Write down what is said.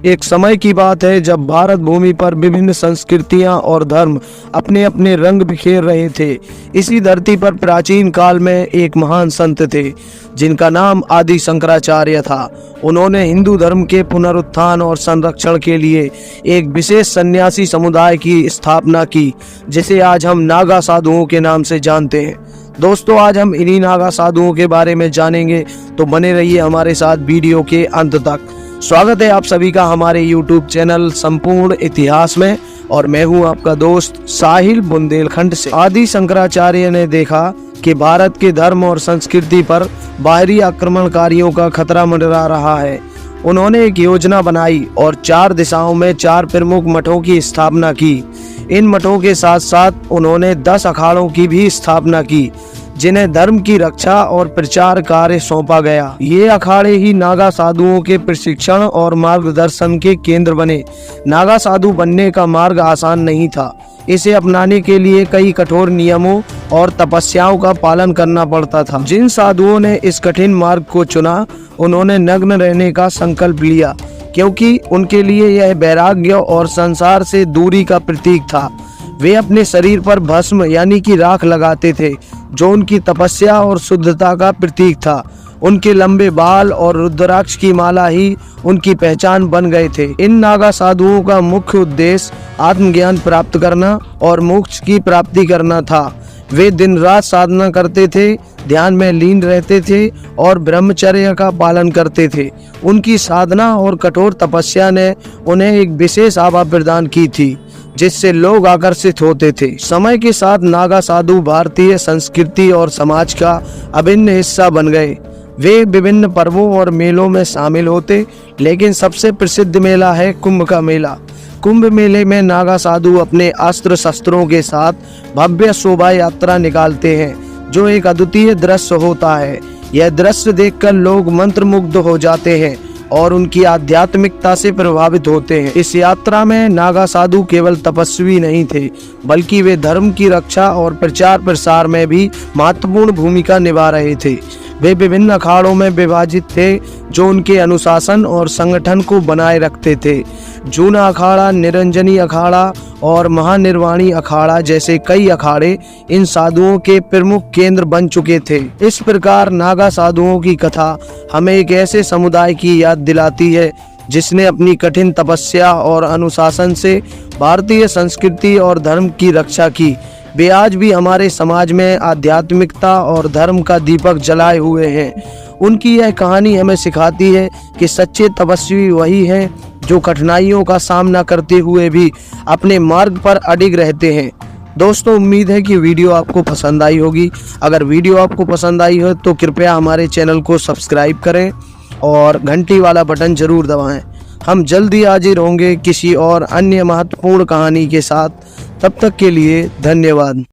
एक समय की बात है जब भारत भूमि पर विभिन्न संस्कृतियां और धर्म अपने अपने रंग बिखेर रहे थे। इसी धरती पर प्राचीन काल में एक महान संत थे जिनका नाम आदि शंकराचार्य था। उन्होंने हिंदू धर्म के पुनरुत्थान और संरक्षण के लिए एक विशेष सन्यासी समुदाय की स्थापना की, जिसे आज हम नागा साधुओं के नाम से जानते हैं। दोस्तों, आज हम इन्हीं नागा साधुओं के बारे में जानेंगे, तो बने रहिए हमारे साथ वीडियो के अंत तक। स्वागत है आप सभी का हमारे YouTube चैनल संपूर्ण इतिहास में, और मैं हूं आपका दोस्त साहिल बुंदेलखंड से। आदि शंकराचार्य ने देखा कि भारत के धर्म और संस्कृति पर बाहरी आक्रमणकारियों का खतरा मंडरा रहा है। उन्होंने एक योजना बनाई और 4 दिशाओं में 4 प्रमुख मठों की स्थापना की। इन मठों के साथ साथ उन्होंने 10 अखाड़ों की भी स्थापना की, जिन्हें धर्म की रक्षा और प्रचार कार्य सौंपा गया। ये अखाड़े ही नागा साधुओं के प्रशिक्षण और मार्गदर्शन के केंद्र बने। नागा साधु बनने का मार्ग आसान नहीं था। इसे अपनाने के लिए कई कठोर नियमों और तपस्याओं का पालन करना पड़ता था। जिन साधुओं ने इस कठिन मार्ग को चुना, उन्होंने नग्न रहने का संकल्प लिया, क्योंकि उनके लिए यह वैराग्य और संसार से दूरी का प्रतीक था। वे अपने शरीर पर भस्म यानी कि राख लगाते थे, जो उनकी तपस्या और शुद्धता का प्रतीक था। उनके लंबे बाल और रुद्राक्ष की माला ही उनकी पहचान बन गए थे। इन नागा साधुओं का मुख्य उद्देश्य आत्मज्ञान प्राप्त करना और मोक्ष की प्राप्ति करना था। वे दिन रात साधना करते थे, ध्यान में लीन रहते थे और ब्रह्मचर्य का पालन करते थे। उनकी साधना और कठोर तपस्या ने उन्हें एक विशेष आभा प्रदान की थी, जिससे लोग आकर्षित होते थे। समय के साथ नागा साधु भारतीय संस्कृति और समाज का अभिन्न हिस्सा बन गए। वे विभिन्न पर्वों और मेलों में शामिल होते, लेकिन सबसे प्रसिद्ध मेला है कुंभ का मेला। कुंभ मेले में नागा साधु अपने अस्त्र शस्त्रों के साथ भव्य शोभा यात्रा निकालते हैं, जो एक अद्वितीय दृश्य होता है। यह दृश्य देखकर लोग मंत्रमुग्ध हो जाते हैं और उनकी आध्यात्मिकता से प्रभावित होते हैं। इस यात्रा में नागा साधु केवल तपस्वी नहीं थे, बल्कि वे धर्म की रक्षा और प्रचार प्रसार में भी महत्वपूर्ण भूमिका निभा रहे थे। वे विभिन्न अखाड़ों में विभाजित थे, जो उनके अनुशासन और संगठन को बनाए रखते थे। जूना अखाड़ा, निरंजनी अखाड़ा और महानिर्वाणी अखाड़ा जैसे कई अखाड़े इन साधुओं के प्रमुख केंद्र बन चुके थे। इस प्रकार नागा साधुओं की कथा हमें एक ऐसे समुदाय की याद दिलाती है जिसने अपनी कठिन तपस्या और अनुशासन से भारतीय संस्कृति और धर्म की रक्षा की। वे आज भी हमारे समाज में आध्यात्मिकता और धर्म का दीपक जलाए हुए हैं। उनकी यह कहानी हमें सिखाती है कि सच्चे तपस्वी वही हैं जो कठिनाइयों का सामना करते हुए भी अपने मार्ग पर अडिग रहते हैं। दोस्तों, उम्मीद है कि वीडियो आपको पसंद आई होगी। अगर वीडियो आपको पसंद आई हो तो कृपया हमारे चैनल को सब्सक्राइब करें और घंटी वाला बटन जरूर दबाएं। हम जल्दी हाजिर होंगे किसी और अन्य महत्वपूर्ण कहानी के साथ। तब तक के लिए धन्यवाद।